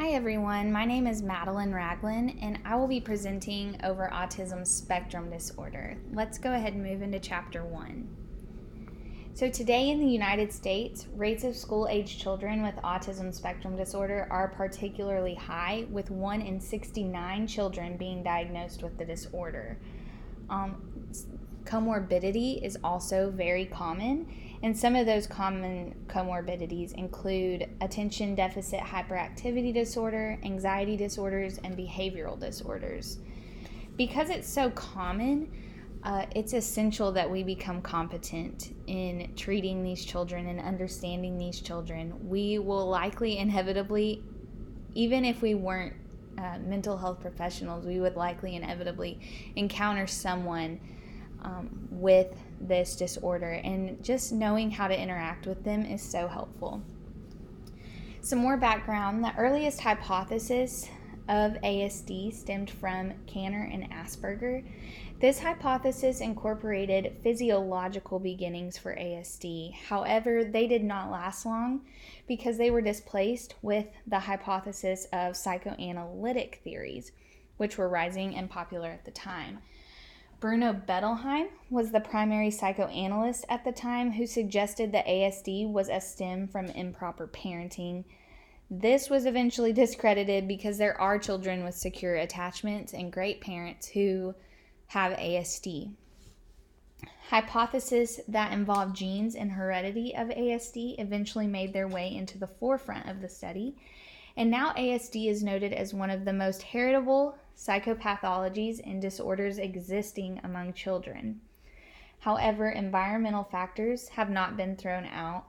Hi everyone, my name is Madeline Raglin and I will be presenting over autism spectrum disorder. Let's go ahead and move into chapter 1. So today in the United States, rates of school-age children with autism spectrum disorder are particularly high, with 1 in 69 children being diagnosed with the disorder. Comorbidity is also very common, and some of those common comorbidities include attention deficit hyperactivity disorder, anxiety disorders, and behavioral disorders. Because it's so common, it's essential that we become competent in treating these children and understanding these children. We will likely, inevitably, even if we weren't mental health professionals, we would likely inevitably encounter someone with this disorder, and just knowing how to interact with them is so helpful. Some more background: the earliest hypothesis of ASD stemmed from Kanner and Asperger. This hypothesis incorporated physiological beginnings for ASD. However, they did not last long because they were displaced with the hypothesis of psychoanalytic theories, which were rising and popular at the time. Bruno Bettelheim was the primary psychoanalyst at the time who suggested that ASD was a stem from improper parenting. This was eventually discredited because there are children with secure attachments and great parents who have ASD. Hypotheses that involved genes and heredity of ASD eventually made their way into the forefront of the study, and now ASD is noted as one of the most heritable psychopathologies and disorders existing among children. However, environmental factors have not been thrown out.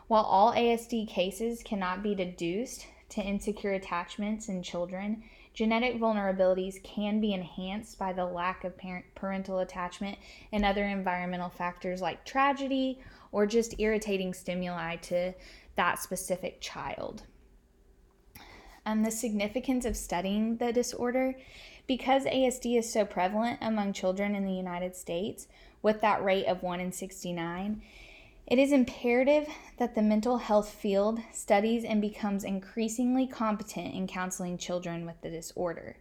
While all ASD cases cannot be deduced to insecure attachments in children, genetic vulnerabilities can be enhanced by the lack of parental attachment and other environmental factors like tragedy or just irritating stimuli to that specific child. The significance of studying the disorder: because ASD is so prevalent among children in the United States, with that rate of 1 in 69, it is imperative that the mental health field studies and becomes increasingly competent in counseling children with the disorder.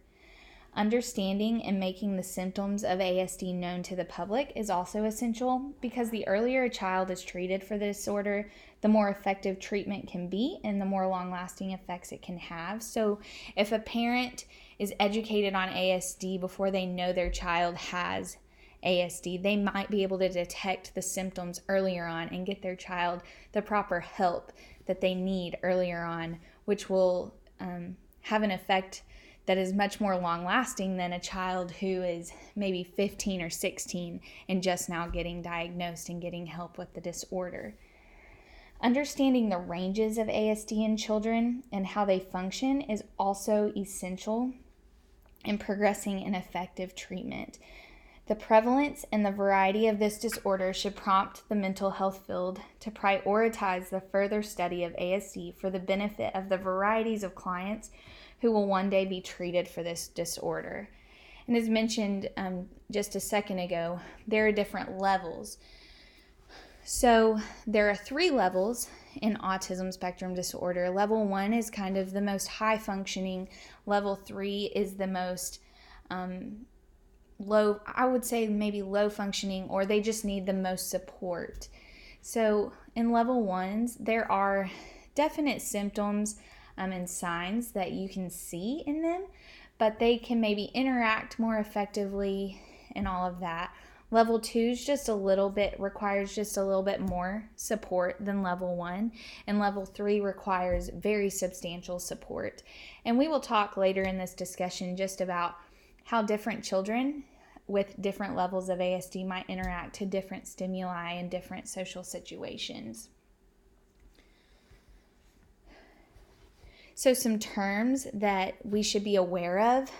Understanding and making the symptoms of ASD known to the public is also essential, because the earlier a child is treated for the disorder, the more effective treatment can be and the more long-lasting effects it can have. So if a parent is educated on ASD before they know their child has ASD, they might be able to detect the symptoms earlier on and get their child the proper help that they need earlier on, which will have an effect that is much more long-lasting than a child who is maybe 15 or 16 and just now getting diagnosed and getting help with the disorder. Understanding the ranges of ASD in children and how they function is also essential in progressing an effective treatment. The prevalence and the variety of this disorder should prompt the mental health field to prioritize the further study of ASD for the benefit of the varieties of clients who will one day be treated for this disorder. And as mentioned just a second ago, there are different levels. So there are 3 levels in autism spectrum disorder. Level 1 is kind of the most high functioning. Level 3 is the most low, I would say maybe low functioning, or they just need the most support. So in level 1s, there are definite symptoms and signs that you can see in them, but they can maybe interact more effectively and all of that. Level 2 is requires just a little bit more support than level 1, and level 3 requires very substantial support. And we will talk later in this discussion just about how different children with different levels of ASD might interact to different stimuli and different social situations. So some terms that we should be aware of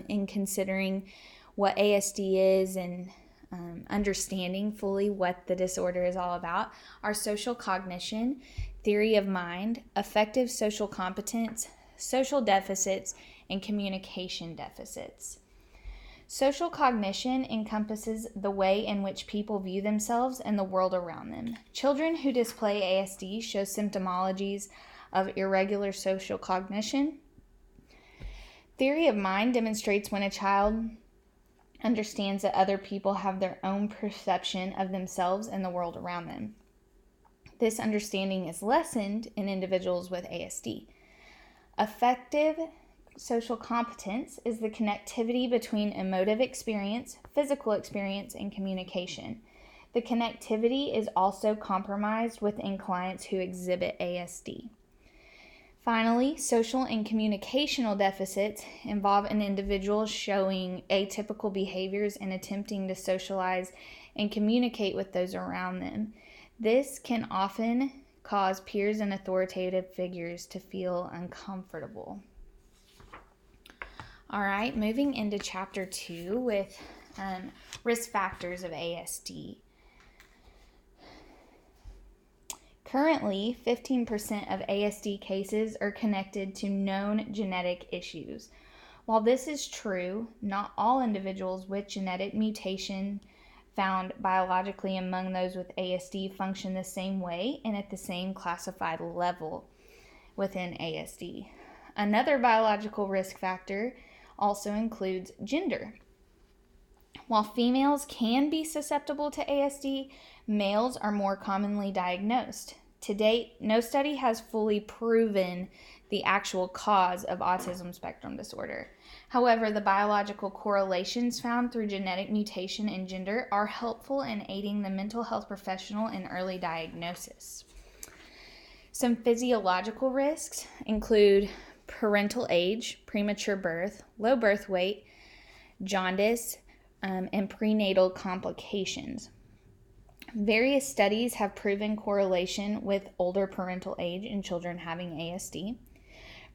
in considering what ASD is and understanding fully what the disorder is all about are social cognition, theory of mind, affective social competence, social deficits, and communication deficits. Social cognition encompasses the way in which people view themselves and the world around them. Children who display ASD show symptomologies of irregular social cognition, Theory of mind demonstrates when a child understands that other people have their own perception of themselves and the world around them. This understanding is lessened in individuals with ASD. Affective social competence is the connectivity between emotive experience, physical experience, and communication. The connectivity is also compromised within clients who exhibit ASD. Finally, social and communicational deficits involve an individual showing atypical behaviors and attempting to socialize and communicate with those around them. This can often cause peers and authoritative figures to feel uncomfortable. All right, moving into chapter 2 with risk factors of ASD. Currently, 15% of ASD cases are connected to known genetic issues. While this is true, not all individuals with genetic mutation found biologically among those with ASD function the same way and at the same classified level within ASD. Another biological risk factor also includes gender. While females can be susceptible to ASD, males are more commonly diagnosed. To date, no study has fully proven the actual cause of autism spectrum disorder. However, the biological correlations found through genetic mutation and gender are helpful in aiding the mental health professional in early diagnosis. Some physiological risks include parental age, premature birth, low birth weight, jaundice, and prenatal complications. Various studies have proven correlation with older parental age in children having ASD.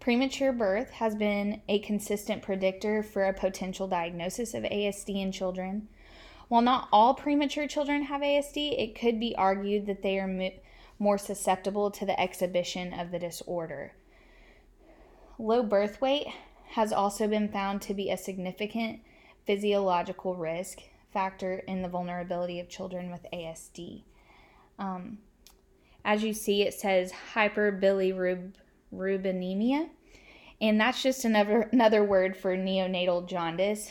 Premature birth has been a consistent predictor for a potential diagnosis of ASD in children. While not all premature children have ASD, it could be argued that they are more susceptible to the exhibition of the disorder. Low birth weight has also been found to be a significant physiological risk factor in the vulnerability of children with ASD. As you see, it says hyperbilirubinemia, and that's just another word for neonatal jaundice,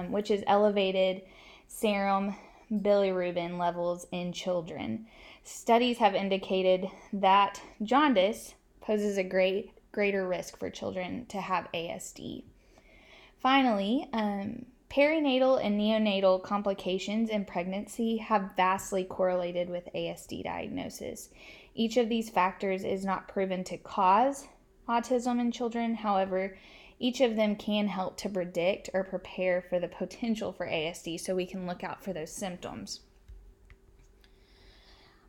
which is elevated serum bilirubin levels in children. Studies have indicated that jaundice poses a greater risk for children to have ASD. Finally, perinatal and neonatal complications in pregnancy have vastly correlated with ASD diagnosis. Each of these factors is not proven to cause autism in children. However, each of them can help to predict or prepare for the potential for ASD, so we can look out for those symptoms.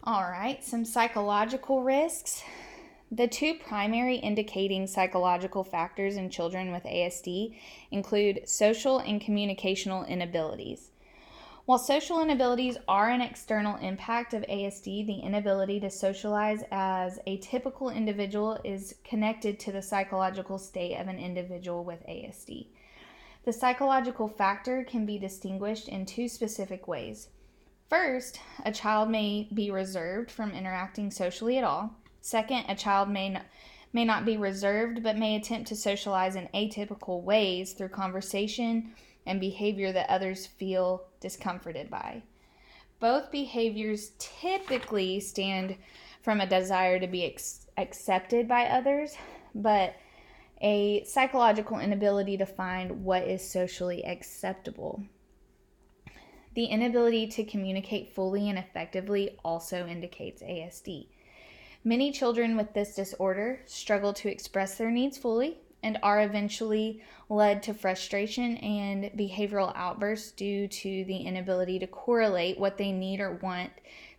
All right, some psychological risks. The two primary indicating psychological factors in children with ASD include social and communicational inabilities. While social inabilities are an external impact of ASD, the inability to socialize as a typical individual is connected to the psychological state of an individual with ASD. The psychological factor can be distinguished in two specific ways. First, a child may be reserved from interacting socially at all. Second, a child may not be reserved but may attempt to socialize in atypical ways through conversation and behavior that others feel discomforted by. Both behaviors typically stand from a desire to be accepted by others, but a psychological inability to find what is socially acceptable. The inability to communicate fully and effectively also indicates ASD. Many children with this disorder struggle to express their needs fully and are eventually led to frustration and behavioral outbursts due to the inability to correlate what they need or want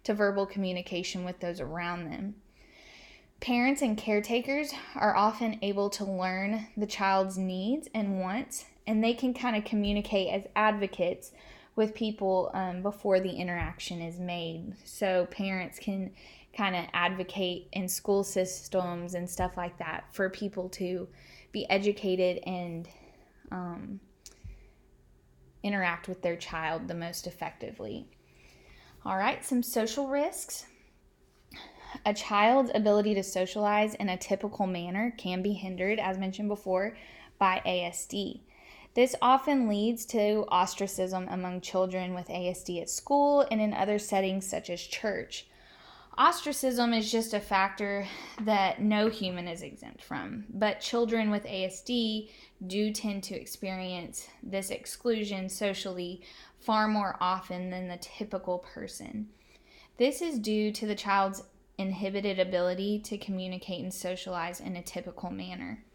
to verbal communication with those around them. Parents and caretakers are often able to learn the child's needs and wants, and they can kind of communicate as advocates with people before the interaction is made. So parents can kind of advocate in school systems and stuff like that for people to be educated and interact with their child the most effectively. All right, some social risks. A child's ability to socialize in a typical manner can be hindered, as mentioned before, by ASD. This often leads to ostracism among children with ASD at school and in other settings such as church. Ostracism is just a factor that no human is exempt from, but children with ASD do tend to experience this exclusion socially far more often than the typical person. This is due to the child's inhibited ability to communicate and socialize in a typical manner.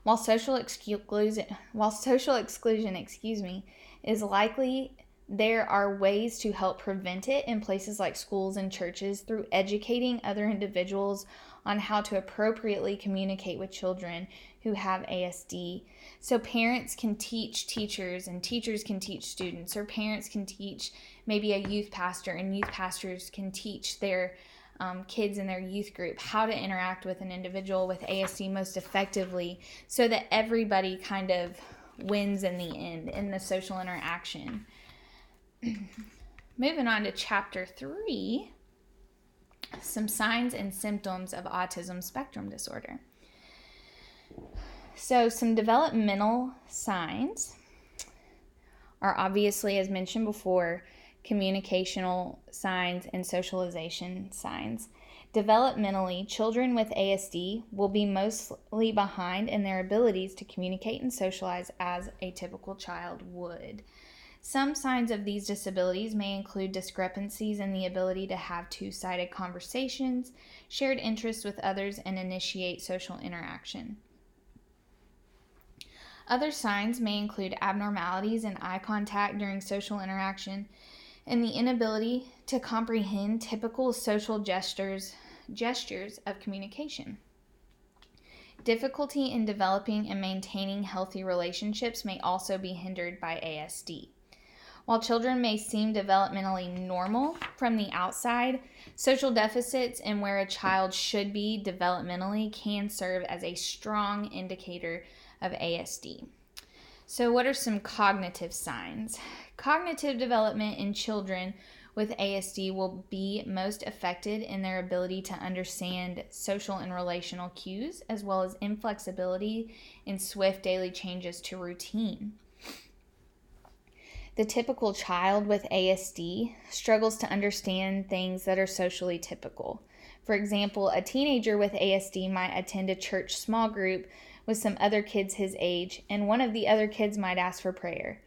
While social exclusion, is likely, there are ways to help prevent it in places like schools and churches through educating other individuals on how to appropriately communicate with children who have ASD. So parents can teach teachers and teachers can teach students, or parents can teach maybe a youth pastor and youth pastors can teach their kids in their youth group how to interact with an individual with ASD most effectively, so that everybody kind of wins in the end in the social interaction. Moving on to chapter 3, some signs and symptoms of autism spectrum disorder. So some developmental signs are obviously, as mentioned before, communicational signs and socialization signs. Developmentally, children with ASD will be mostly behind in their abilities to communicate and socialize as a typical child would. Some signs of these disabilities may include discrepancies in the ability to have two-sided conversations, shared interests with others, and initiate social interaction. Other signs may include abnormalities in eye contact during social interaction and the inability to comprehend typical social gestures of communication. Difficulty in developing and maintaining healthy relationships may also be hindered by ASD. While children may seem developmentally normal from the outside, social deficits and where a child should be developmentally can serve as a strong indicator of ASD. So what are some cognitive signs? Cognitive development in children with ASD will be most affected in their ability to understand social and relational cues, as well as inflexibility in swift daily changes to routine. The typical child with ASD struggles to understand things that are socially typical. For example, a teenager with ASD might attend a church small group with some other kids his age, and one of the other kids might ask for prayer.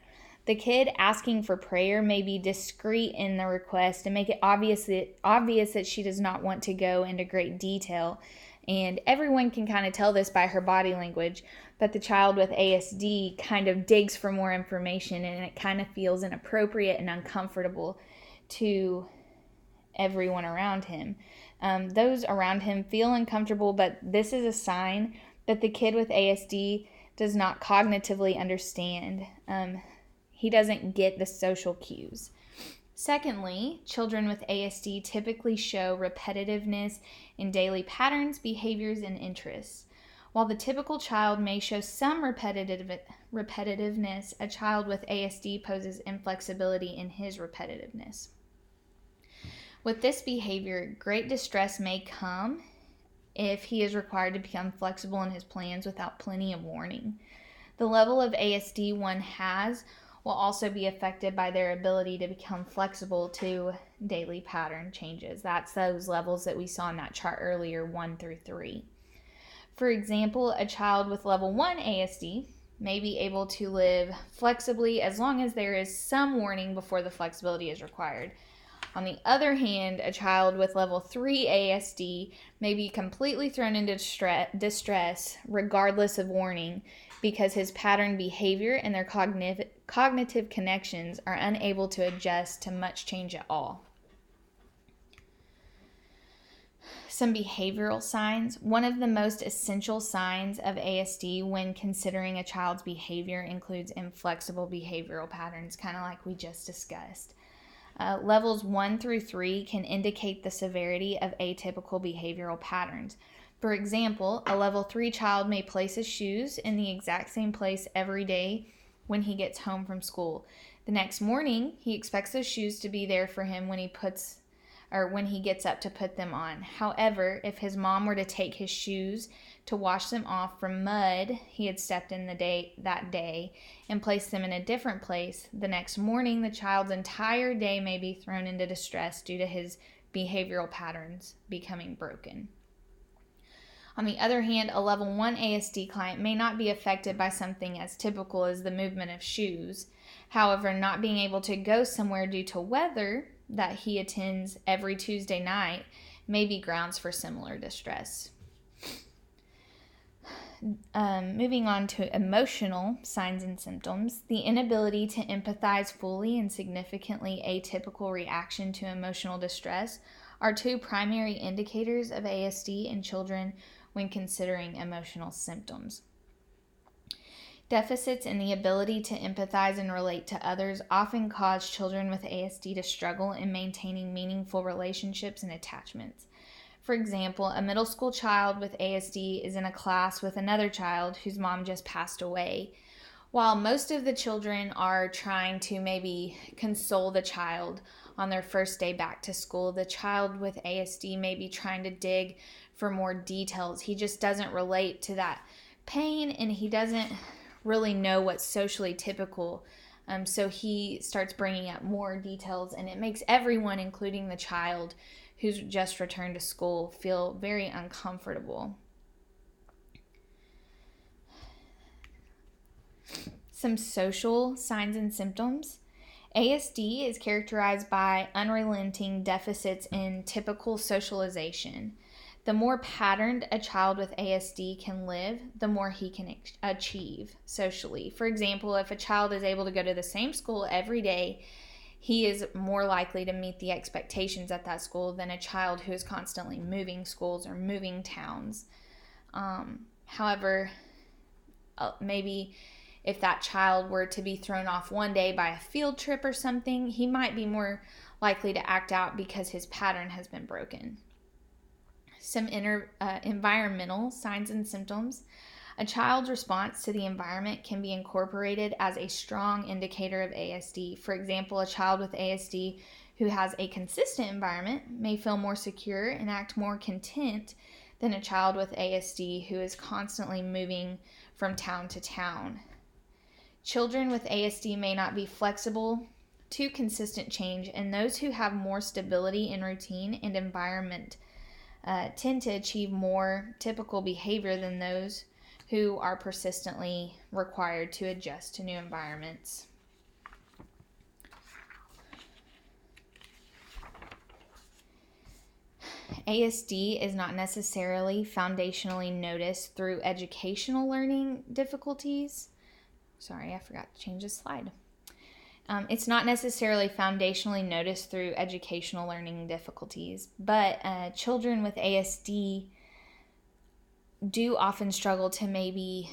The kid asking for prayer may be discreet in the request and make it obvious that she does not want to go into great detail. And everyone can kind of tell this by her body language, but the child with ASD kind of digs for more information, and it kind of feels inappropriate and uncomfortable to everyone around him. Those around him feel uncomfortable, but this is a sign that the kid with ASD does not cognitively understand. He doesn't get the social cues. Secondly, children with ASD typically show repetitiveness in daily patterns, behaviors, and interests. While the typical child may show some repetitiveness, a child with ASD poses inflexibility in his repetitiveness. With this behavior, great distress may come if he is required to become flexible in his plans without plenty of warning. The level of ASD one has will also be affected by their ability to become flexible to daily pattern changes. That's those levels that we saw in that chart earlier, 1 through 3. For example, a child with level 1 ASD may be able to live flexibly as long as there is some warning before the flexibility is required. On the other hand, a child with level 3 ASD may be completely thrown into distress regardless of warning, because his pattern behavior and their cognitive connections are unable to adjust to much change at all. Some behavioral signs. One of the most essential signs of ASD when considering a child's behavior includes inflexible behavioral patterns, kind of like we just discussed. Levels 1 through 3 can indicate the severity of atypical behavioral patterns. For example, a level 3 child may place his shoes in the exact same place every day when he gets home from school. The next morning, he expects those shoes to be there for him when he puts or when he gets up to put them on. However, if his mom were to take his shoes to wash them off from mud he had stepped in that day and place them in a different place, the next morning the child's entire day may be thrown into distress due to his behavioral patterns becoming broken. On the other hand, a level 1 ASD client may not be affected by something as typical as the movement of shoes. However, not being able to go somewhere due to weather that he attends every Tuesday night may be grounds for similar distress. Moving on to emotional signs and symptoms, the inability to empathize fully and significantly atypical reaction to emotional distress are two primary indicators of ASD in children when considering emotional symptoms. Deficits in the ability to empathize and relate to others often cause children with ASD to struggle in maintaining meaningful relationships and attachments. For example, a middle school child with ASD is in a class with another child whose mom just passed away. While most of the children are trying to maybe console the child on their first day back to school, the child with ASD may be trying to dig for more details. He just doesn't relate to that pain and he doesn't really know what's socially typical. So he starts bringing up more details and it makes everyone, including the child who's just returned to school, feel very uncomfortable. Some social signs and symptoms. ASD is characterized by unrelenting deficits in typical socialization. The more patterned a child with ASD can live, the more he can achieve socially. For example, if a child is able to go to the same school every day, he is more likely to meet the expectations at that school than a child who is constantly moving schools or moving towns. However, maybe if that child were to be thrown off one day by a field trip or something, he might be more likely to act out because his pattern has been broken. Some environmental signs and symptoms. A child's response to the environment can be incorporated as a strong indicator of ASD. For example, a child with ASD who has a consistent environment may feel more secure and act more content than a child with ASD who is constantly moving from town to town. Children with ASD may not be flexible to consistent change, and those who have more stability in routine and environment tend to achieve more typical behavior than those who are persistently required to adjust to new environments. ASD is not necessarily foundationally noticed through educational learning difficulties. Sorry, I forgot to change the slide. It's not necessarily foundationally noticed through educational learning difficulties, but children with ASD do often struggle to maybe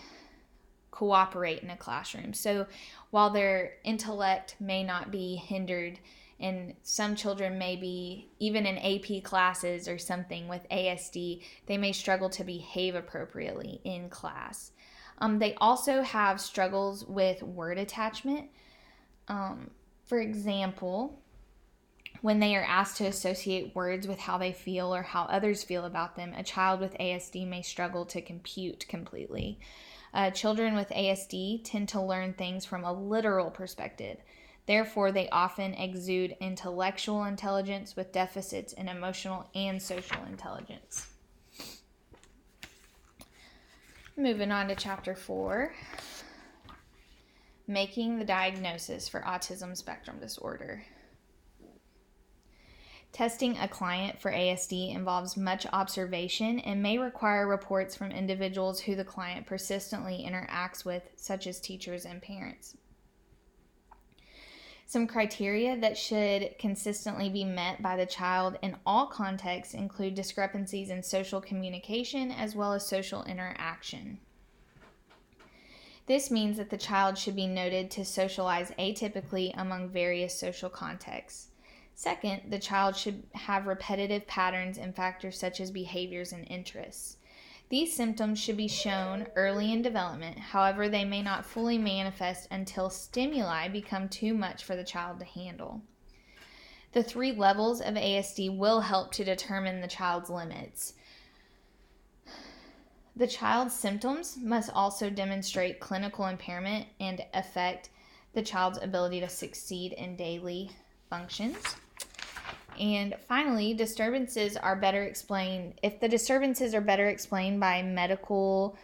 cooperate in a classroom. So while their intellect may not be hindered, and some children may be, even in AP classes or something with ASD, they may struggle to behave appropriately in class. They also have struggles with word attachment. For example, when they are asked to associate words with how they feel or how others feel about them, a child with ASD may struggle to compute completely. Children with ASD tend to learn things from a literal perspective. Therefore, they often exude intellectual intelligence with deficits in emotional and social intelligence. Moving on to Chapter 4, Making the Diagnosis for Autism Spectrum Disorder. Testing a client for ASD involves much observation and may require reports from individuals who the client persistently interacts with, such as teachers and parents. Some criteria that should consistently be met by the child in all contexts include discrepancies in social communication as well as social interaction. This means that the child should be noted to socialize atypically among various social contexts. Second, the child should have repetitive patterns and factors such as behaviors and interests. These symptoms should be shown early in development. However, they may not fully manifest until stimuli become too much for the child to handle. The 3 levels of ASD will help to determine the child's limits. The child's symptoms must also demonstrate clinical impairment and affect the child's ability to succeed in daily functions. And finally, disturbances are better explained. If the disturbances are better explained by medical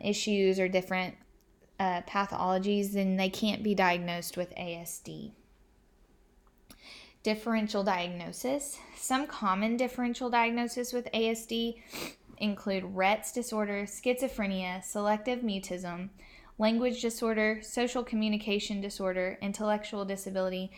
issues or different pathologies, then they can't be diagnosed with ASD. Differential diagnosis. Some common differential diagnosis with ASD include Rett's disorder, schizophrenia, selective mutism, language disorder, social communication disorder, intellectual disability,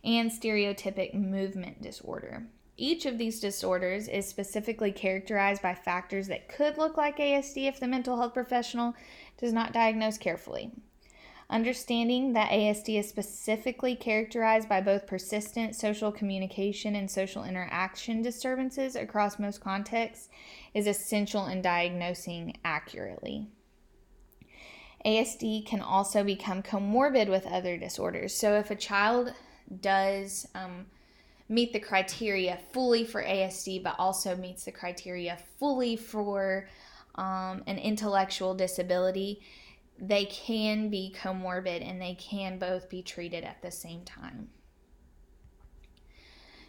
and stereotypic movement disorder. Each of these disorders is specifically characterized by factors that could look like ASD if the mental health professional does not diagnose carefully. Understanding that ASD is specifically characterized by both persistent social communication and social interaction disturbances across most contexts is essential in diagnosing accurately. ASD can also become comorbid with other disorders. So if a child does meet the criteria fully for ASD, but also meets the criteria fully for an intellectual disability, they can be comorbid and they can both be treated at the same time.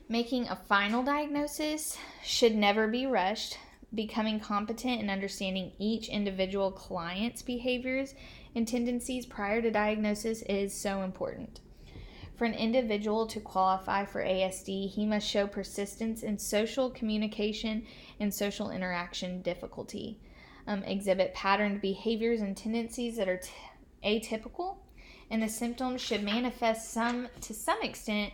Making a final diagnosis should never be rushed. Becoming competent in understanding each individual client's behaviors and tendencies prior to diagnosis is so important. For an individual to qualify for ASD, he must show persistence in social communication and social interaction difficulty, exhibit patterned behaviors and tendencies that are atypical, and the symptoms should manifest to some extent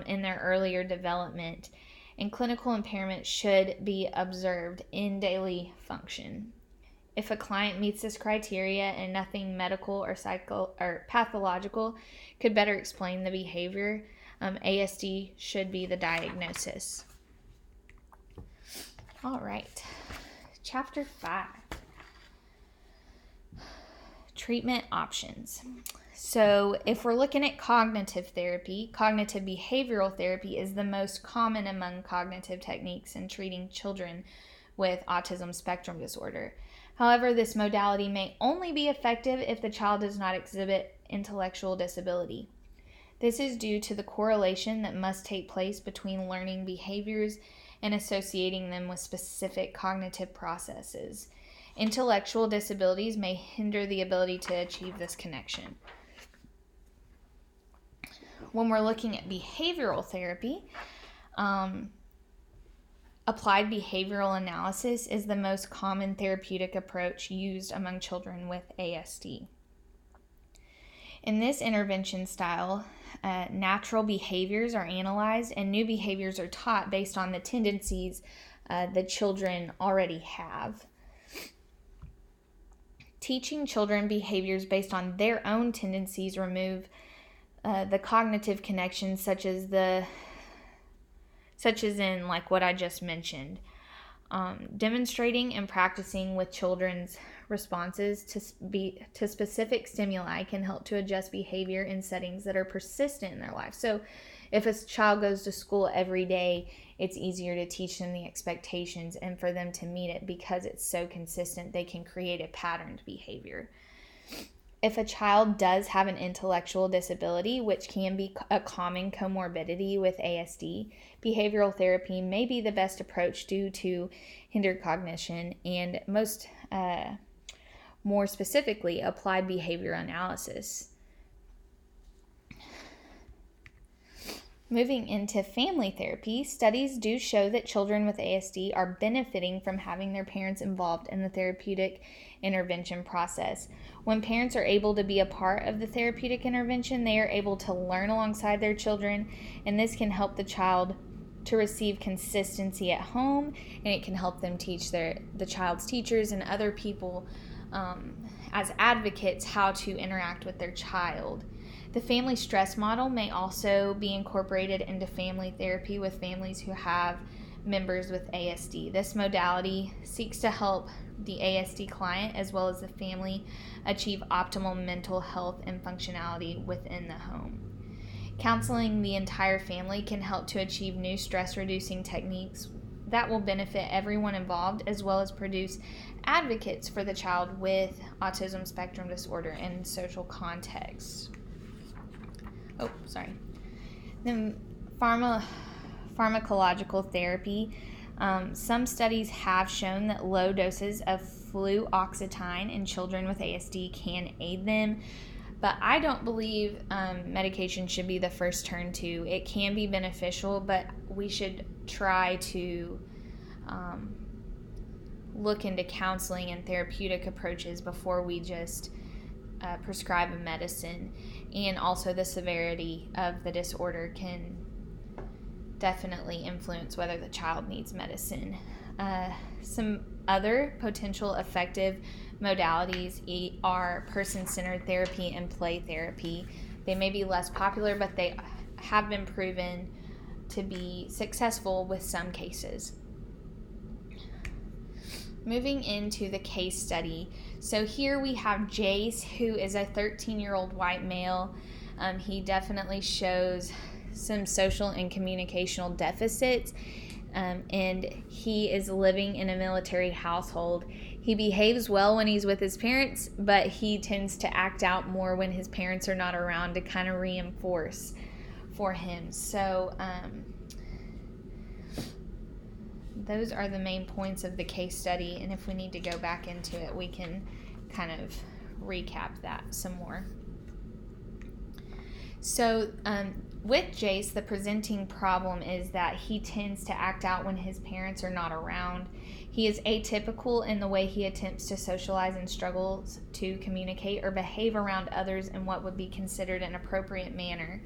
in their earlier development, and clinical impairment should be observed in daily function. If a client meets this criteria and nothing medical or pathological could better explain the behavior, ASD should be the diagnosis. All right, Chapter 5. Treatment options. So if we're looking at cognitive therapy, cognitive behavioral therapy is the most common among cognitive techniques in treating children with autism spectrum disorder. However, this modality may only be effective if the child does not exhibit intellectual disability. This is due to the correlation that must take place between learning behaviors and associating them with specific cognitive processes. Intellectual disabilities may hinder the ability to achieve this connection. When we're looking at behavioral therapy, applied behavioral analysis is the most common therapeutic approach used among children with ASD. In this intervention style, natural behaviors are analyzed and new behaviors are taught based on the tendencies the children already have. Teaching children behaviors based on their own tendencies remove the cognitive connections such as in like what I just mentioned. Demonstrating and practicing with children's responses to specific stimuli can help to adjust behavior in settings that are persistent in their life. So if a child goes to school every day, it's easier to teach them the expectations and for them to meet it because it's so consistent, they can create a patterned behavior. If a child does have an intellectual disability, which can be a common comorbidity with ASD, behavioral therapy may be the best approach due to hindered cognition and more specifically, applied behavior analysis. Moving into family therapy, studies do show that children with ASD are benefiting from having their parents involved in the therapeutic intervention process. When parents are able to be a part of the therapeutic intervention, they are able to learn alongside their children, and this can help the child to receive consistency at home, and it can help them teach the child's teachers and other people as advocates how to interact with their child. The family stress model may also be incorporated into family therapy with families who have members with ASD. This modality seeks to help the ASD client as well as the family achieve optimal mental health and functionality within the home. Counseling the entire family can help to achieve new stress-reducing techniques that will benefit everyone involved, as well as produce advocates for the child with autism spectrum disorder in social contexts. Then pharmacological therapy. Some studies have shown that low doses of fluoxetine in children with ASD can aid them, but I don't believe medication should be the first turn to. It can be beneficial, but we should try to look into counseling and therapeutic approaches before we just prescribe a medicine. And also the severity of the disorder can definitely influence whether the child needs medicine. Some other potential effective modalities are person-centered therapy and play therapy. They may be less popular, but they have been proven to be successful with some cases. Moving into the case study. So here we have Jace, who is a 13-year-old white male. He definitely shows some social and communicational deficits, and he is living in a military household. He behaves well when he's with his parents, but he tends to act out more when his parents are not around to kind of reinforce for him. So those are the main points of the case study, and if we need to go back into it, we can kind of recap that some more. So with Jace, the presenting problem is that he tends to act out when his parents are not around. He is atypical in the way he attempts to socialize and struggles to communicate or behave around others in what would be considered an appropriate manner.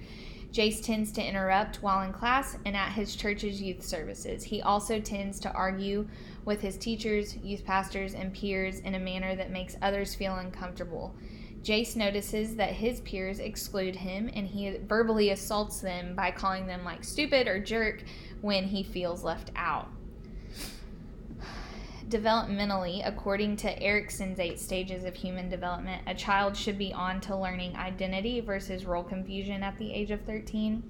Jace tends to interrupt while in class and at his church's youth services. He also tends to argue with his teachers, youth pastors, and peers in a manner that makes others feel uncomfortable. Jace notices that his peers exclude him, and he verbally assaults them by calling them like stupid or jerk when he feels left out. Developmentally, according to Erickson's 8 stages of human development, a child should be on to learning identity versus role confusion at the age of 13.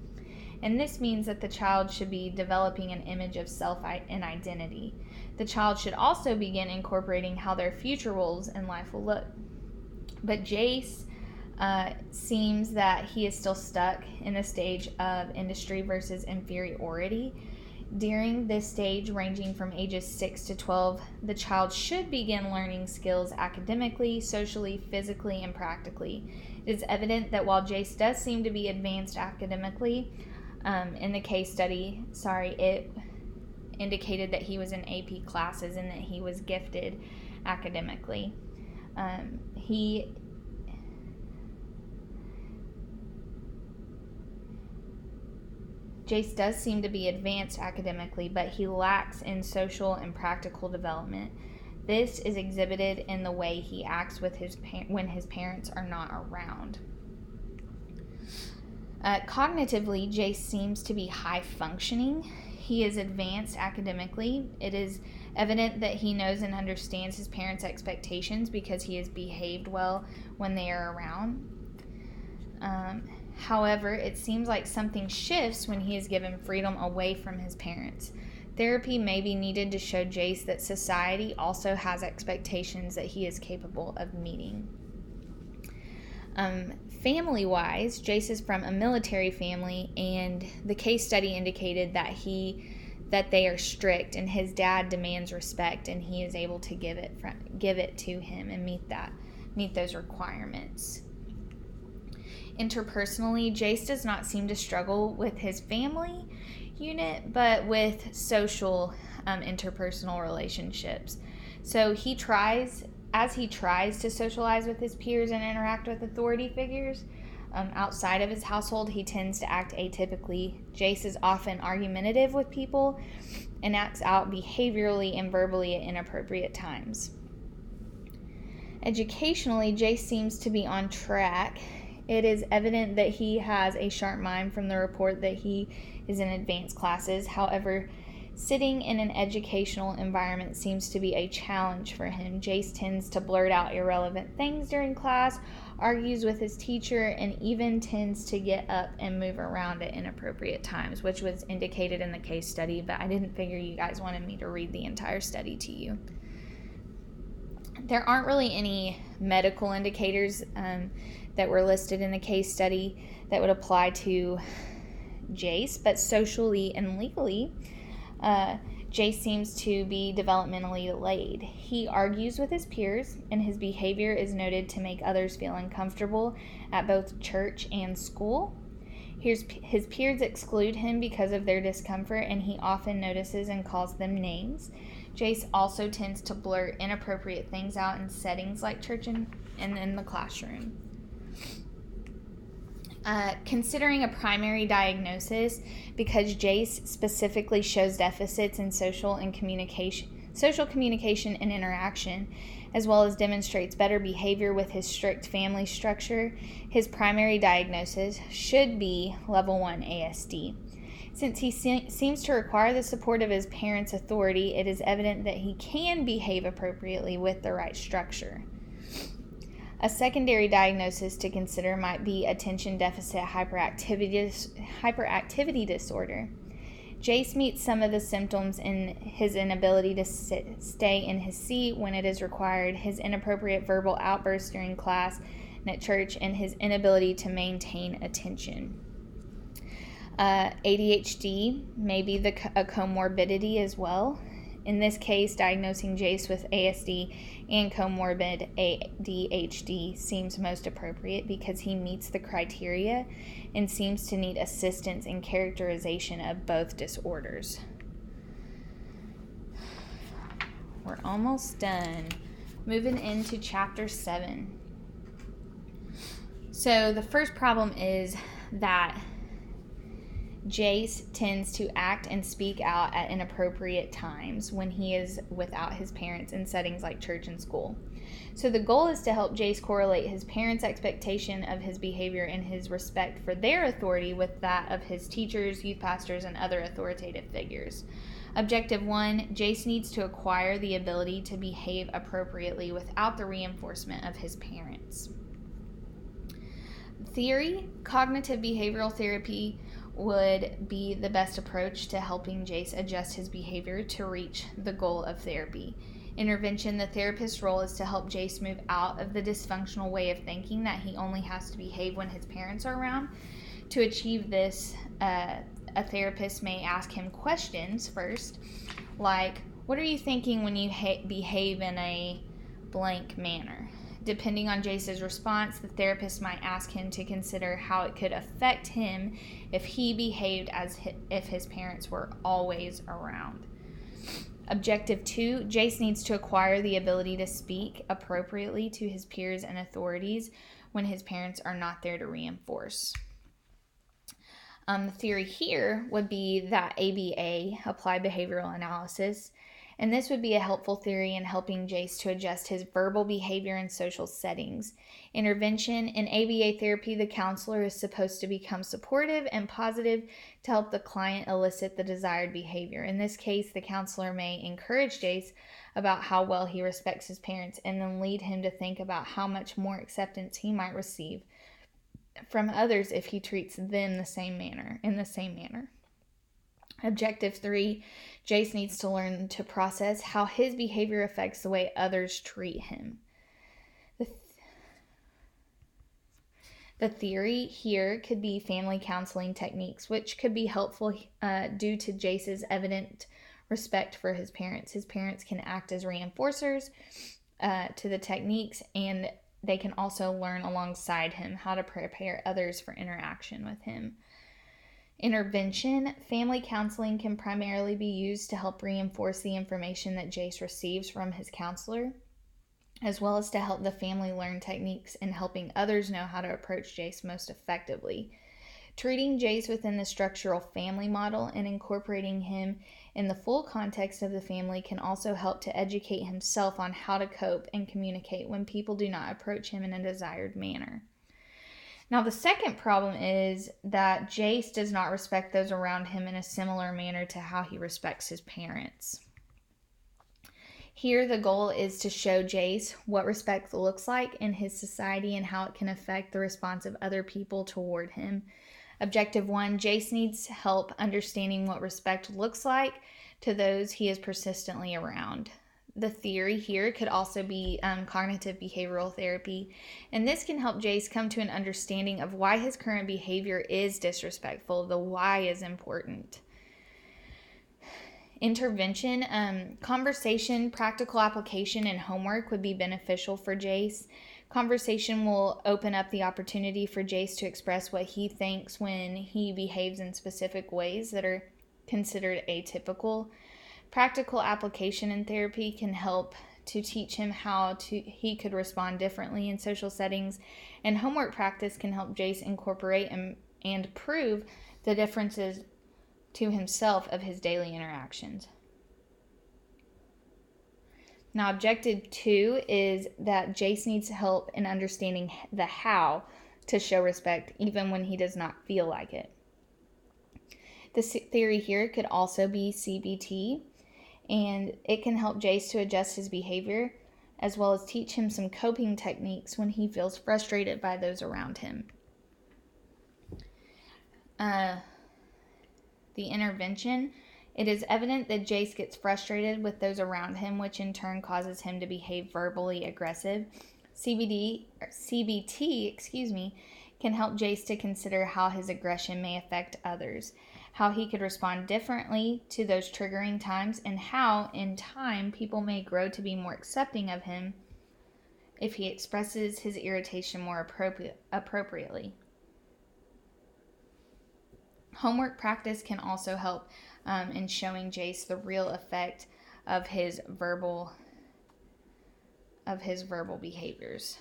And this means that the child should be developing an image of self and identity. The child should also begin incorporating how their future roles in life will look. But Jace seems that he is still stuck in the stage of industry versus inferiority. During this stage, ranging from ages 6 to 12, the child should begin learning skills academically, socially, physically, and practically. It is evident that while Jace does seem to be advanced academically, in the case study, it indicated that he was in AP classes and that he was gifted academically. Jace does seem to be advanced academically, but he lacks in social and practical development. This is exhibited in the way he acts with when his parents are not around. Cognitively, Jace seems to be high functioning. He is advanced academically. It is evident that he knows and understands his parents' expectations because he has behaved well when they are around. However, it seems like something shifts when he is given freedom away from his parents. Therapy may be needed to show Jace that society also has expectations that he is capable of meeting. Family-wise, Jace is from a military family, and the case study indicated that they are strict, and his dad demands respect, and he is able to give it to him and meet those requirements. Interpersonally, Jace does not seem to struggle with his family unit, but with social interpersonal relationships. So as he tries to socialize with his peers and interact with authority figures outside of his household, he tends to act atypically. Jace is often argumentative with people and acts out behaviorally and verbally at inappropriate times. Educationally, Jace seems to be on track. It is evident that he has a sharp mind from the report that he is in advanced classes. However, Sitting in an educational environment seems to be a challenge for him. Jace tends to blurt out irrelevant things during class, argues with his teacher, and even tends to get up and move around at inappropriate times, which was indicated in the case study, but I didn't figure you guys wanted me to read the entire study to you. There aren't really any medical indicators that were listed in the case study that would apply to Jace, but socially and legally, Jace seems to be developmentally delayed. He argues with his peers, and his behavior is noted to make others feel uncomfortable at both church and school. His peers exclude him because of their discomfort, and he often notices and calls them names. Jace also tends to blurt inappropriate things out in settings like church and in the classroom. Considering a primary diagnosis, because Jace specifically shows deficits in social communication and interaction, as well as demonstrates better behavior with his strict family structure, his primary diagnosis should be level 1 ASD. Since he seems to require the support of his parents' authority, it is evident that he can behave appropriately with the right structure. A secondary diagnosis to consider might be attention deficit hyperactivity disorder. Jace meets some of the symptoms in his inability to stay in his seat when it is required, his inappropriate verbal outbursts during class and at church, and his inability to maintain attention. ADHD may be a comorbidity as well. In this case, diagnosing Jace with ASD and comorbid ADHD seems most appropriate because he meets the criteria and seems to need assistance in characterization of both disorders. We're almost done. Moving into chapter 7. So the first problem is that Jace tends to act and speak out at inappropriate times when he is without his parents in settings like church and school. So the goal is to help Jace correlate his parents' expectation of his behavior and his respect for their authority with that of his teachers, youth pastors, and other authoritative figures. Objective 1, Jace needs to acquire the ability to behave appropriately without the reinforcement of his parents. Theory, cognitive behavioral therapy would be the best approach to helping Jace adjust his behavior to reach the goal of therapy. Intervention, the therapist's role is to help Jace move out of the dysfunctional way of thinking that he only has to behave when his parents are around. To achieve this, a therapist may ask him questions first, like, what are you thinking when you behave in a blank manner? Depending on Jace's response, the therapist might ask him to consider how it could affect him if he behaved as if his parents were always around. Objective 2, Jace needs to acquire the ability to speak appropriately to his peers and authorities when his parents are not there to reinforce. The theory here would be that ABA, Applied Behavioral Analysis, and this would be a helpful theory in helping Jace to adjust his verbal behavior in social settings. Intervention, in ABA therapy, the counselor is supposed to become supportive and positive to help the client elicit the desired behavior. In this case, the counselor may encourage Jace about how well he respects his parents and then lead him to think about how much more acceptance he might receive from others if he treats them in the same manner. Objective 3, Jace needs to learn to process how his behavior affects the way others treat him. The theory here could be family counseling techniques, which could be helpful due to Jace's evident respect for his parents. His parents can act as reinforcers to the techniques, and they can also learn alongside him how to prepare others for interaction with him. Intervention, family counseling can primarily be used to help reinforce the information that Jace receives from his counselor, as well as to help the family learn techniques in helping others know how to approach Jace most effectively. Treating Jace within the structural family model and incorporating him in the full context of the family can also help to educate himself on how to cope and communicate when people do not approach him in a desired manner. Now, the second problem is that Jace does not respect those around him in a similar manner to how he respects his parents. Here, the goal is to show Jace what respect looks like in his society and how it can affect the response of other people toward him. Objective 1, Jace needs help understanding what respect looks like to those he is persistently around. The theory here could also be cognitive behavioral therapy, and this can help Jace come to an understanding of why his current behavior is disrespectful. The why is important. Intervention, conversation, practical application, and homework would be beneficial for Jace. Conversation will open up the opportunity for Jace to express what he thinks when he behaves in specific ways that are considered atypical. Practical application in therapy can help to teach him how he could respond differently in social settings, and homework practice can help Jace incorporate and prove the differences to himself of his daily interactions. Now, objective 2 is that Jace needs help in understanding the how to show respect even when he does not feel like it. The theory here could also be CBT, and it can help Jace to adjust his behavior as well as teach him some coping techniques when he feels frustrated by those around him. The intervention, it is evident that Jace gets frustrated with those around him, which in turn causes him to behave verbally aggressive. CBT, can help Jace to consider how his aggression may affect others, how he could respond differently to those triggering times, and how, in time, people may grow to be more accepting of him if he expresses his irritation more appropriately. Homework practice can also help in showing Jace the real effect of his verbal behaviors.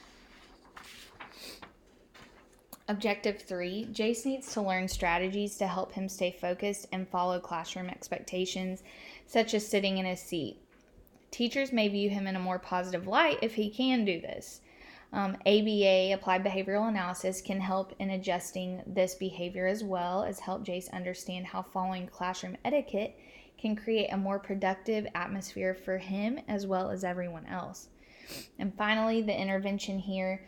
Objective 3, Jace needs to learn strategies to help him stay focused and follow classroom expectations, such as sitting in his seat. Teachers may view him in a more positive light if he can do this. ABA, Applied Behavioral Analysis, can help in adjusting this behavior as well as help Jace understand how following classroom etiquette can create a more productive atmosphere for him as well as everyone else. And finally, the intervention here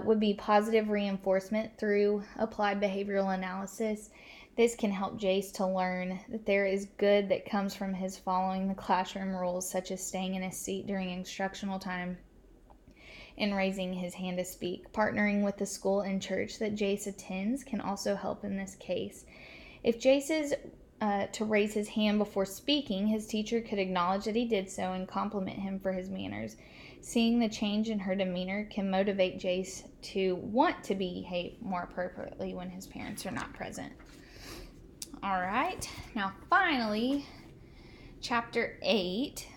would be positive reinforcement through applied behavioral analysis. This can help Jace to learn that there is good that comes from his following the classroom rules, such as staying in his seat during instructional time and raising his hand to speak. Partnering with the school and church that Jace attends can also help in this case. If Jace is to raise his hand before speaking, his teacher could acknowledge that he did so and compliment him for his manners. Seeing the change in her demeanor can motivate Jace to want to behave more appropriately when his parents are not present. All right, now finally, chapter 8.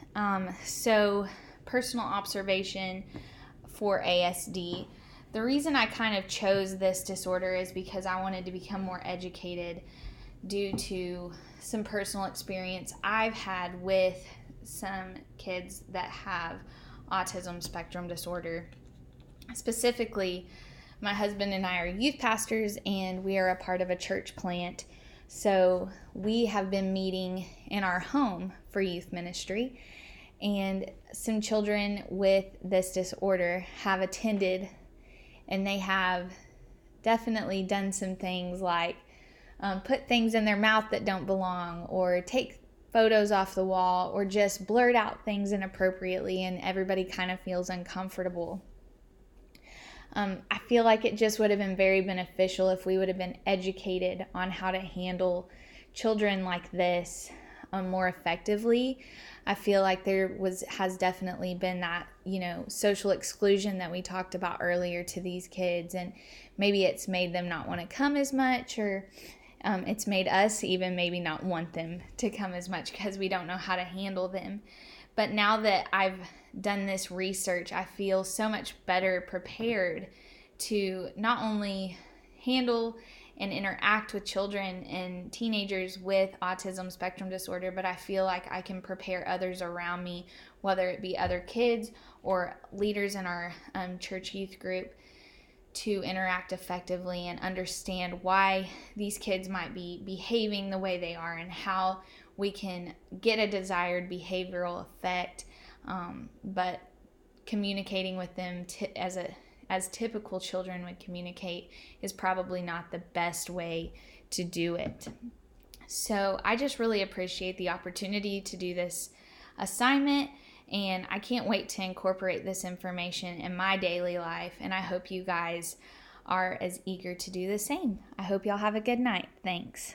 So personal observation for ASD. The reason I kind of chose this disorder is because I wanted to become more educated due to some personal experience I've had with some kids that have autism spectrum disorder. Specifically, my husband and I are youth pastors, and we are a part of a church plant. So we have been meeting in our home for youth ministry, and some children with this disorder have attended, and they have definitely done some things like put things in their mouth that don't belong, or take photos off the wall, or just blurt out things inappropriately, and everybody kind of feels uncomfortable. I feel like it just would have been very beneficial if we would have been educated on how to handle children like this more effectively. I feel like there has definitely been that, social exclusion that we talked about earlier to these kids, and maybe it's made them not want to come as much, or it's made us even maybe not want them to come as much because we don't know how to handle them. But now that I've done this research, I feel so much better prepared to not only handle and interact with children and teenagers with autism spectrum disorder, but I feel like I can prepare others around me, whether it be other kids or leaders in our church youth group, to interact effectively and understand why these kids might be behaving the way they are and how we can get a desired behavioral effect, but communicating with them as typical children would communicate is probably not the best way to do it. So I just really appreciate the opportunity to do this assignment, and I can't wait to incorporate this information in my daily life, and I hope you guys are as eager to do the same. I hope y'all have a good night. Thanks.